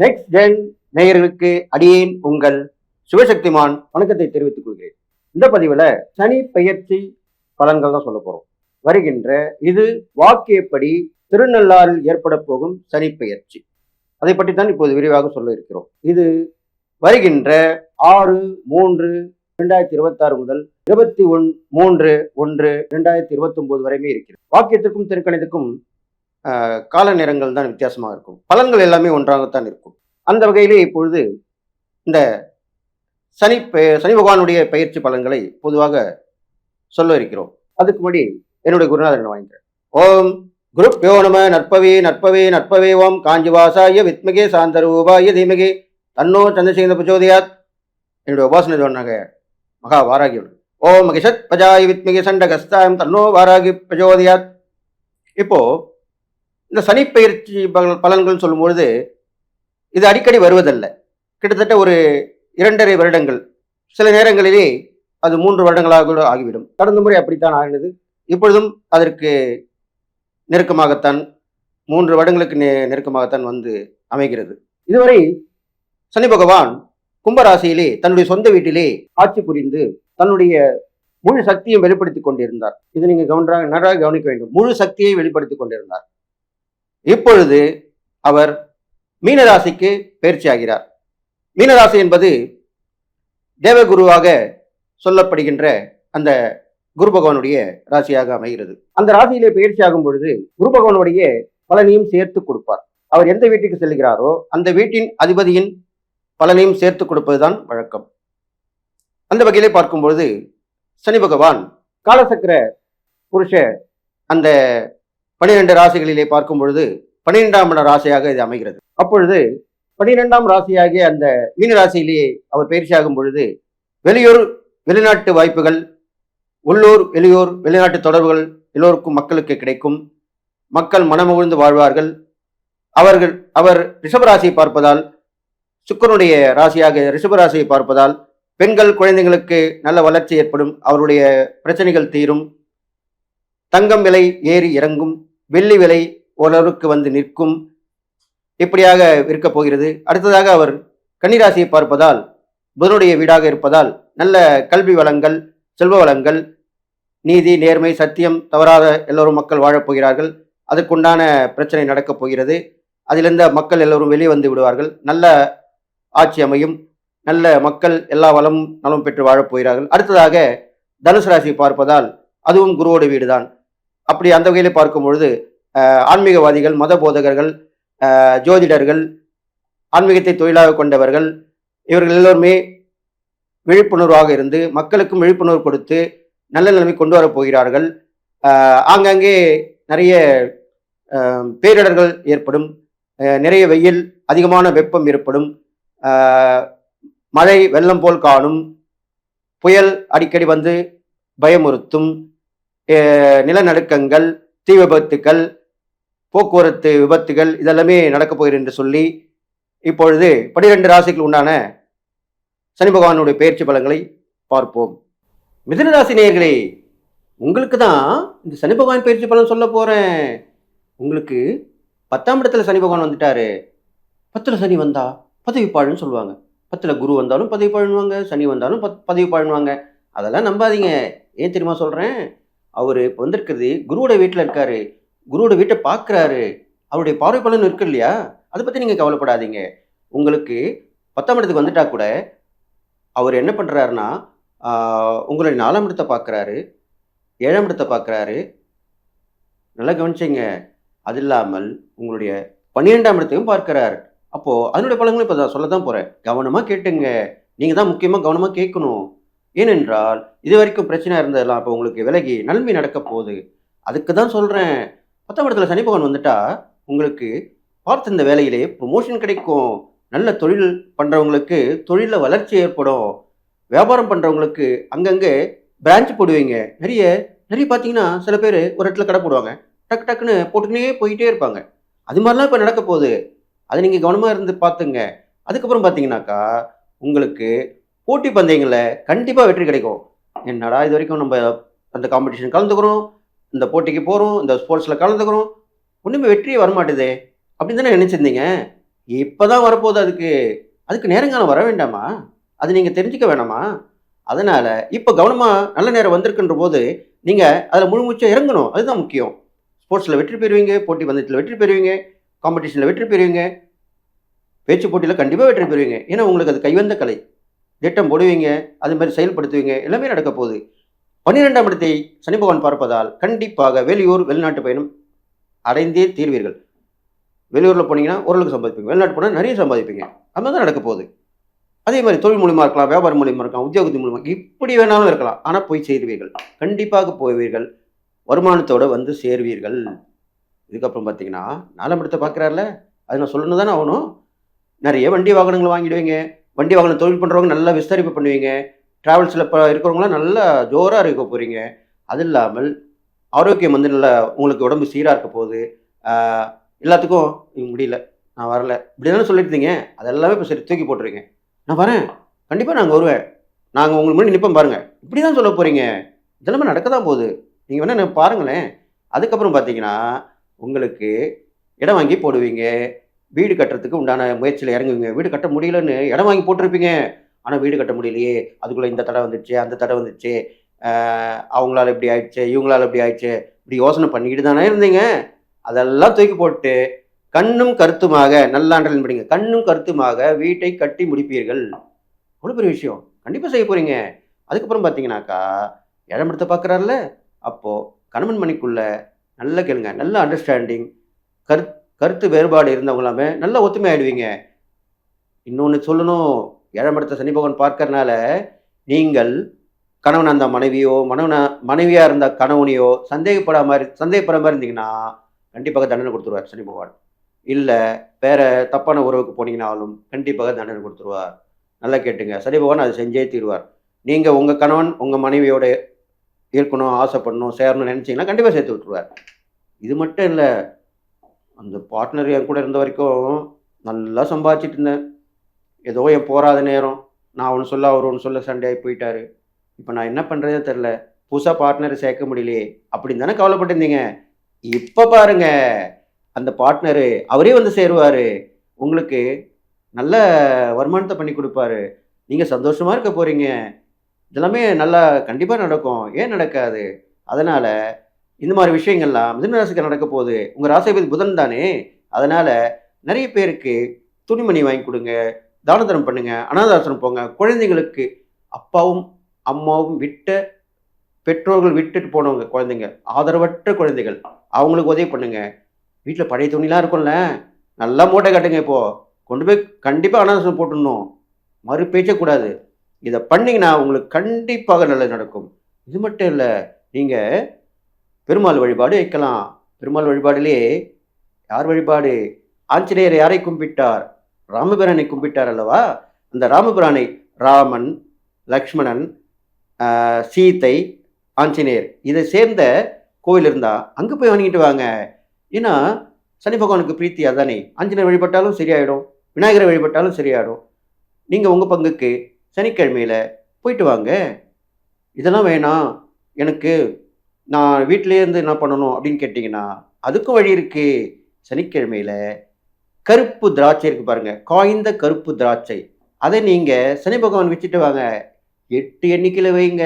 Next gen நேயர்களுக்கு அடியேன் உங்கள் சிவசக்திமான் வணக்கத்தை தெரிவித்துக் கொள்கிறேன். இந்த பதிவுல சனி பெயர்ச்சி பலன்கள் தான் சொல்ல போறோம். வருகின்ற இது வாக்கியப்படி திருநள்ளாறில் ஏற்பட போகும் சனி பெயர்ச்சி, அதை பற்றி தான் இப்போது விரிவாக சொல்ல இருக்கிறோம். இது வருகின்ற 6/3/2026 முதல் 21/3/2029 வரையுமே இருக்கிறது. வாக்கியத்திற்கும் திருக்கணிதத்துக்கும் கால நேரங்கள் தான் வித்தியாசமாக இருக்கும். பலன்கள் எல்லாமே ஒன்றாகத்தான் இருக்கும். அந்த வகையிலே இப்பொழுது இந்த சனி பகவானுடைய பயிற்சி பலன்களை பொதுவாக சொல்ல இருக்கிறோம். அதுக்கு முன்னாடி என்னுடைய குருநாதன் வாங்கிக்கிறேன். ஓம் குருப்யோ நம நற்பவே நற்பவே நற்பவே ஓம் காஞ்சிவாசாய வித்மகே சாந்தரூபாய தீமகே தன்னோ சந்திரசேகர பிரச்சோதயாத். என்னுடைய உபாசனை சொன்னாங்க மகா வாராகியோடு. ஓம் மகிஷத் பஜாய வித்மகே சண்டகஸ்தாயம் தன்னோ வாராகி பிரச்சோதயாத். இப்போ இந்த சனி பயிற்சி பலன்கள் சொல்லும்பொழுது இது அடிக்கடி வருவதல்ல. கிட்டத்தட்ட ஒரு 2.5 வருடங்கள், சில நேரங்களிலே அது 3 வருடங்களாக கூட ஆகிவிடும். கடந்த முறை அப்படித்தான் ஆகினது. இப்பொழுதும் அதற்கு நெருக்கமாகத்தான் 3 வருடங்களுக்கு நெருக்கமாகத்தான் வந்து அமைகிறது. இதுவரை சனி பகவான் கும்பராசியிலே தன்னுடைய சொந்த வீட்டிலே ஆட்சி புரிந்து தன்னுடைய முழு சக்தியை வெளிப்படுத்திக் கொண்டிருந்தார். இது நீங்க நன்றாக கவனிக்க வேண்டும். முழு சக்தியை வெளிப்படுத்திக் கொண்டிருந்தார். இப்பொழுது அவர் மீனராசிக்கு பயிற்சி ஆகிறார். மீனராசி என்பது தேவகுருவாக சொல்லப்படுகின்ற அந்த குரு பகவானுடைய ராசியாக அமைகிறது. அந்த ராசியிலே பயிற்சி ஆகும் பொழுது குரு பகவானுடைய பலனையும் சேர்த்து கொடுப்பார். அவர் எந்த வீட்டுக்கு செல்கிறாரோ அந்த வீட்டின் அதிபதியின் பலனையும் சேர்த்து கொடுப்பதுதான் வழக்கம். அந்த வகையிலே பார்க்கும் பொழுது சனி பகவான் காலசக்கர புருஷ அந்த 12 ராசிகளிலே பார்க்கும் பொழுது 12ஆம் ராசியாக இது அமைகிறது. அப்பொழுது 12ஆம் ராசியாகிய அந்த மீன ராசியிலேயே அவர் பயிற்சியாகும் பொழுது வெளியூர் வெளிநாட்டு வாய்ப்புகள், உள்ளூர் வெளியூர் வெளிநாட்டு தொடர்புகள் எல்லோருக்கும் மக்களுக்கு கிடைக்கும். மக்கள் மனமுகழ்ந்து வாழ்வார்கள். அவர் ரிஷபராசியை பார்ப்பதால், சுக்கிரனுடைய ராசியாக ரிஷபராசியை பார்ப்பதால் பெண்கள் குழந்தைகளுக்கு நல்ல வளர்ச்சி ஏற்படும். அவருடைய பிரச்சனைகள் தீரும். தங்கம் விலை ஏறி இறங்கும். வெள்ளி விலை ஓரளவுக்கு வந்து நிற்கும். இப்படியாக இருக்கப் போகிறது. அடுத்ததாக அவர் கன்னிராசியை பார்ப்பதால் புதனுடைய வீடாக இருப்பதால் நல்ல கல்வி வளங்கள், செல்வ வளங்கள், நீதி நேர்மை சத்தியம் தவறாத எல்லோரும் மக்கள் வாழப்போகிறார்கள். அதற்குண்டான பிரச்சனை நடக்கப் போகிறது. அதிலிருந்த மக்கள் எல்லோரும் வெளியே வந்து விடுவார்கள். நல்ல ஆட்சி அமையும். நல்ல மக்கள் எல்லா வளமும் நலம் பெற்று வாழப்போகிறார்கள். அடுத்ததாக தனுசு ராசியை பார்ப்பதால் அதுவும் குருவோட வீடுதான். அப்படி அந்த வகையில் பார்க்கும் பொழுது ஆன்மீகவாதிகள், மத போதகர்கள், ஜோதிடர்கள், ஆன்மீகத்தை தொழிலாக கொண்டவர்கள், இவர்கள் எல்லோருமே விழிப்புணர்வாக இருந்து மக்களுக்கும் விழிப்புணர்வு கொடுத்து நல்ல நிலைமை கொண்டு வரப் போகிறார்கள். ஆங்காங்கே நிறைய பேரிடர்கள் ஏற்படும். நிறைய வெயில், அதிகமான வெப்பம் ஏற்படும். மழை வெள்ளம் போல் காணும். புயல் அடிக்கடி வந்து பயமுறுத்தும். நிலநடுக்கங்கள், தீ விபத்துக்கள், போக்குவரத்து விபத்துகள் இதெல்லாமே நடக்கப் போகிறது என்று சொல்லி இப்பொழுது 12 ராசிகள் உண்டான சனி பகவானுடைய பயிற்சி பலன்களை பார்ப்போம். மிதுன ராசி நேயர்களே, உங்களுக்கு தான் இந்த சனி பகவான் பயிற்சி பலன் சொல்ல போறேன். உங்களுக்கு 10ஆம் இடத்துல சனி பகவான் வந்துட்டாரு. 10ல் சனி வந்தா பதவி பாழுன்னு சொல்லுவாங்க. 10ல் குரு வந்தாலும் பதவி பாழுவாங்க, சனி வந்தாலும் பதவி பாழுவாங்க. அதெல்லாம் நம்பாதீங்க. ஏன் தெரியுமா சொல்றேன்? அவர் இப்போ வந்திருக்கிறது குருவோட வீட்டில் இருக்காரு. குருவோட வீட்டை பார்க்குறாரு. அவருடைய பார்வை பலன் இருக்கு இல்லையா? அதை பற்றி நீங்கள் கவலைப்படாதீங்க. உங்களுக்கு 10ஆம் இடத்துக்கு வந்துட்டா கூட அவர் என்ன பண்ணுறாருன்னா, உங்களுடைய 4ஆம் இடத்தை பார்க்குறாரு, 7ஆம் இடத்தை பார்க்குறாரு. நல்லா கவனிச்சிங்க. அது இல்லாமல் உங்களுடைய 12ஆம் இடத்தையும் பார்க்குறாரு. அப்போது அதனுடைய பலன்களும் இப்போ தான் சொல்ல தான் போகிறேன். கவனமாக கேட்டுங்க. நீங்கள் தான் முக்கியமாக கவனமாக கேட்கணும். ஏனென்றால் இது வரைக்கும் பிரச்சனை இருந்ததெல்லாம் இப்போ உங்களுக்கு விலகி நன்மை நடக்க போகுது. அதுக்கு தான் சொல்கிறேன். 10ஆம் இடத்துல சனி பகவான் வந்துட்டா உங்களுக்கு பார்த்த இந்த வேலையிலே ப்ரொமோஷன் கிடைக்கும். நல்ல தொழில் பண்ணுறவங்களுக்கு தொழிலில் வளர்ச்சி ஏற்படும். வியாபாரம் பண்ணுறவங்களுக்கு அங்கங்கே பிரான்ச் போடுவீங்க. நிறைய பார்த்தீங்கன்னா சில பேர் ஒரு இடத்துல கடை போடுவாங்க. டக்கு டக்குன்னு போட்டுக்கினே போயிட்டே இருப்பாங்க. அது மாதிரிலாம் இப்போ நடக்க போகுது. அதை நீங்கள் கவனமாக இருந்து பார்த்துங்க. அதுக்கப்புறம் பார்த்தீங்கன்னாக்கா உங்களுக்கு போட்டி பந்தயங்களில் கண்டிப்பாக வெற்றி கிடைக்கும். என்னடா இது வரைக்கும் நம்ம அந்த காம்படிஷன் கலந்துக்கிறோம், இந்த போட்டிக்கு போகிறோம், இந்த ஸ்போர்ட்ஸில் கலந்துக்கிறோம், ஒன்றுமே வெற்றியே வரமாட்டுதே அப்படின்னு தானே நினச்சிருந்தீங்க. இப்பதான் வரப்போகுது அதுக்கு. அதுக்கு நேரங்காலம் வர வேண்டாமா? அது நீங்க தெரிஞ்சுக்க வேணாமா? அதனால இப்ப கவனமா நல்ல நேரம் வந்திருக்குன்ற போது, நீங்க அதுல முழு மூச்சா இறங்கணும். அதுதான் முக்கியம். ஸ்போர்ட்ஸ்ல வெற்றி பெறுவீங்க, போட்டி பந்தயத்துல வெற்றி பெறுவீங்க, காம்படிஷன்ல வெற்றி பெறுவீங்க, பேச்சு போட்டியில கண்டிப்பா வெற்றி பெறுவீங்க. ஏன்னா உங்களுக்கு அது கைவந்த கலை. திட்டம் போடுவீங்க, அது மாரி செயல்படுத்துவீங்க. எல்லாமே நடக்கப் போகுது. 12ஆம் இடத்தை சனி பகவான் பார்ப்பதால், கண்டிப்பாக வெளியூர், வெளிநாட்டு பயணம் அடைந்தே தீர்வீர்கள். வெளியூர்ல போனீங்கன்னா ஓரளவுக்கு சம்பாதிப்பீங்க. வெளிநாட்டு போனா நெறைய சம்பாதிப்பீங்க. அது மாரி தான் நடக்கப் போகுது. அதே மாரி தொழில் மூலியமா இருக்கலாம், வியாபாரம் மூலியமா இருக்கலாம், உத்தியோகத்தின் மூலியமா இப்படி வேணாலும் இருக்கலாம். ஆனா போய் சேருவீர்கள். கண்டிப்பாக போவீர்கள். வருமானத்தோட வந்து சேருவீர்கள். இதுக்கப்புறம் பார்த்தீங்கன்னா, 4ஆம் இடத்த பார்க்குறார்ல, அது நான் சொல்லணும் தானே ஆவணும். நெறைய வண்டி வாகனங்கள் வாங்கிடுவீங்க. வண்டி வாகனம் தொழில் பண்றவங்க நல்லா விஸ்தரிப்பு பண்ணுவீங்க. டிராவல்ஸ்ல இப்ப இருக்கிறவங்கலாம் நல்லா ஜோரா இருக்க போறீங்க. அது இல்லாமல் ஆரோக்கியம் வந்து நல்லா உங்களுக்கு உடம்பு சீரா இருக்க போகுது. ஆ எல்லாத்துக்கும் முடியல, நான் வரல. இப்படி தானே சொல்லியிருந்தீங்க. அது எல்லாமே இப்ப சரி தூக்கி போட்டுருங்க. நான் வரேன். கண்டிப்பா நாங்க வருவேன். நாங்க உங்களுக்கு முன்னாடி நிப்போம் பாருங்க. இப்படி தான் சொல்லப் போறீங்க. இதெல்லாமே நடக்க தான் போகுது. நீங்க வேணா பாருங்களேன். அதுக்கப்புறம் பார்த்தீங்கன்னா, உங்களுக்கு இடம் வாங்கி போடுவீங்க. வீடு கட்டுறதுக்கு உண்டான முயற்சியில இறங்குவீங்க. வீடு கட்ட முடியலன்னு இடம் வாங்கி போட்டிருப்பீங்க. ஆனா வீடு கட்ட முடியலையே! அதுக்குள்ள இந்த தடை வந்துருச்சு, அந்த தடை வந்துருச்சு. ஆ அவங்களால இப்படி ஆயிடுச்சு, இவங்களால இப்படி ஆயிடுச்சு. இப்படி யோசனை பண்ணிக்கிட்டு தானே இருந்தீங்க. அதெல்லாம் தூக்கி போட்டு, கண்ணும் கருத்துமாக நல்லா அண்டர்லைன் பண்ணிங்க. கண்ணும் கருத்துமாக வீட்டை கட்டி முடிப்பீர்கள். அவ்வளோ பெரிய விஷயம். கண்டிப்பா செய்ய போறீங்க. அதுக்கப்புறம் பார்த்தீங்கன்னாக்கா, 7ஆம் இடத்த பார்க்குறார்ல, அப்போ கணவன் மனைவிக்குள்ள நல்லா கேளுங்க. நல்ல அண்டர்ஸ்டாண்டிங், கருத் கருத்து வேறுபாடு இருந்தவங்களாமே நல்லா ஒத்துமை ஆயிடுவீங்க. இன்னொன்னு சொல்லணும். 7ஆம் இடத்த சனி பகவான் பார்க்கறனால, நீங்கள் கணவனா இருந்தா மனைவியோ, மனைவியா இருந்தா கணவனையோ சந்தேகப்படுற மாரி இருந்தீங்கன்னா, கண்டிப்பாக தண்டனை குடுத்துருவார் சனி பகவான். இல்ல வேற தப்பான உறவுக்கு போனீங்கனாலும், கண்டிப்பாக தண்டனை குடுத்துருவார். நல்லா கேட்டுங்க. சனி பகவான் அத செஞ்சே தீருவார். நீங்க உங்க கணவன், உங்க மனைவியோட இருக்கணும், ஆசைப்படணும், சேரணும்னு நெனச்சீங்கன்னா, கண்டிப்பா சேர்த்து விட்டுருவார். இது மட்டும் இல்ல. அந்த பார்ட்னர் என் கூட இருந்த வரைக்கும் நல்லா சம்பாதிச்சுட்டு இருந்தேன். ஏதோ என் போராத நேரம். நான் ஒண்ணு சொல்ல, அவரு ஒண்ணு சொல்ல சண்டையாயி போயிட்டாரு. இப்ப நான் என்ன பண்றதுன்னே தெரியல. புதுசா பார்ட்னர சேர்க்க முடியலையே! அப்படின்னு தானே கவலைப்பட்டிருந்தீங்க. இப்ப பாருங்க, அந்த பார்ட்னரு அவரே வந்து சேருவாரு. உங்களுக்கு நல்ல வருமானத்த பண்ணி குடுப்பாரு. நீங்க சந்தோஷமா இருக்க போறீங்க. இதெல்லாமே நல்லா கண்டிப்பா நடக்கும். ஏன் நடக்காது? அதனால இந்த மாரி விஷயங்கள்லாம் மிதுன ராசிக்கு நடக்கப் போகுது. உங்க ராசிபதி புதன் தானே! அதனால நெறைய பேருக்கு துணிமணி வாங்கி குடுங்க. தான தர்மம் பண்ணுங்க. அனாதை ஆசிரமம் போங்க. குழந்தைகளுக்கு அப்பாவும், அம்மாவும் விட்ட பெற்றோர்கள் விட்டுட்டு போனவங்க குழந்தைங்க. ஆதரவற்ற குழந்தைகள். அவங்களுக்கு உதவி பண்ணுங்க. வீட்ல பழைய துணிலாம் இருக்கும்ல, நல்லா மூட்டை கட்டுங்க இப்போ. கொண்டு போய் கண்டிப்பா அனாதை ஆசிரமம் போட்டுறணும். மறு பேச்சே கூடாது. இத பண்ணீங்கன்னா, உங்களுக்கு கண்டிப்பாக நல்லது நடக்கும். இது மட்டும் இல்ல. நீங்க பெருமாள் வழிபாடு வைக்கலாம். பெருமாள் வழிபாடிலே யார் வழிபாடு? ஆஞ்சநேயர் யாரை கும்பிட்டார்? ராமபிரானை கும்பிட்டார் அல்லவா? அந்த ராமபிரானை ராமன், லக்ஷ்மணன், சீதை, ஆஞ்சநேயர் இதை சேர்ந்த கோவில் இருந்தா, அங்க போய் வணங்கிட்டு வாங்க. ஏன்னா, சனி பகவானுக்கு பிரீத்தி அதானே! ஆஞ்சநேயர் வழிபட்டாலும் சரியாயிடும். விநாயகரை வழிபட்டாலும் சரியாயிடும். நீங்க உங்க பங்குக்கு சனிக்கிழமையில போயிட்டு வாங்க. இதெல்லாம் வேணாம். எனக்கு நான் வீட்டிலேயே இருந்து என்ன பண்ணணும் அப்படின்னு கேட்டீங்கன்னா, அதுக்கும் வழி இருக்கு. சனிக்கிழமையில கருப்பு திராட்சை இருக்கு பாருங்க. காய்ந்த கருப்பு திராட்சை. அதை நீங்க சனி பகவான் வச்சுட்டு வாங்க. 8 எண்ணிக்கையில வைங்க.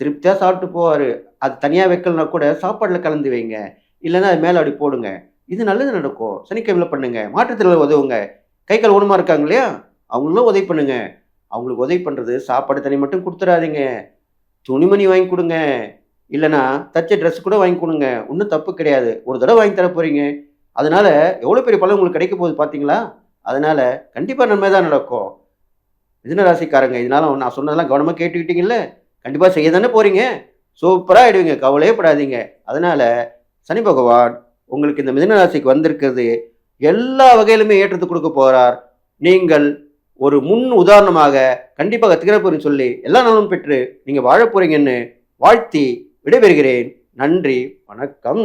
திருப்தியா சாப்பிட்டு போவாரு. அது தனியா வைக்கலனா கூட சாப்பாடுல கலந்து வைங்க. இல்லன்னா அது மேல அப்படி போடுங்க. இது நல்லது நடக்கும். சனிக்கிழமையில பண்ணுங்க. மாற்றுத்திறனாளிகளுக்கு உதவுங்க. கை, கால் ஊனமா இருக்காங்க இல்லையா? அவங்களும் உதவி பண்ணுங்க. அவங்களுக்கு உதவி பண்றது சாப்பாடு தண்ணி மட்டும் குடுத்துறாதீங்க. துணிமணி வாங்கி குடுங்க. இல்லன்னா தச்ச ட்ரெஸ் கூட வாங்கி குடுங்க. ஒண்ணும் தப்பு கிடையாது. ஒரு தடவ வாங்கி தர போறீங்க. அதனால எவ்வளோ பெரிய பலன் உங்களுக்கு கிடைக்க போகுது பார்த்தீங்களா? அதனால கண்டிப்பா நன்மை தான் நடக்கும். மிதுன ராசிக்காரங்க இதனால நான் சொன்னதெல்லாம் கவனமா கேட்டுக்கிட்டீங்கல்ல? கண்டிப்பா செய்ய தானே போறீங்க. சூப்பரா ஆயிடுவீங்க. கவலையே படாதீங்க. அதனால சனி பகவான் உங்களுக்கு இந்த மிதுன ராசிக்கு வந்திருக்கிறது எல்லா வகையிலுமே ஏற்றத்த குடுக்க போறார். நீங்கள் ஒரு முன் உதாரணமாக கண்டிப்பாக திகழப் போறீங்கன்னு சொல்லி எல்லா நலமும் பெற்று நீங்க வாழப் போறீங்கன்னு வாழ்த்தி விடைபெறுகிறேன். நன்றி, வணக்கம்.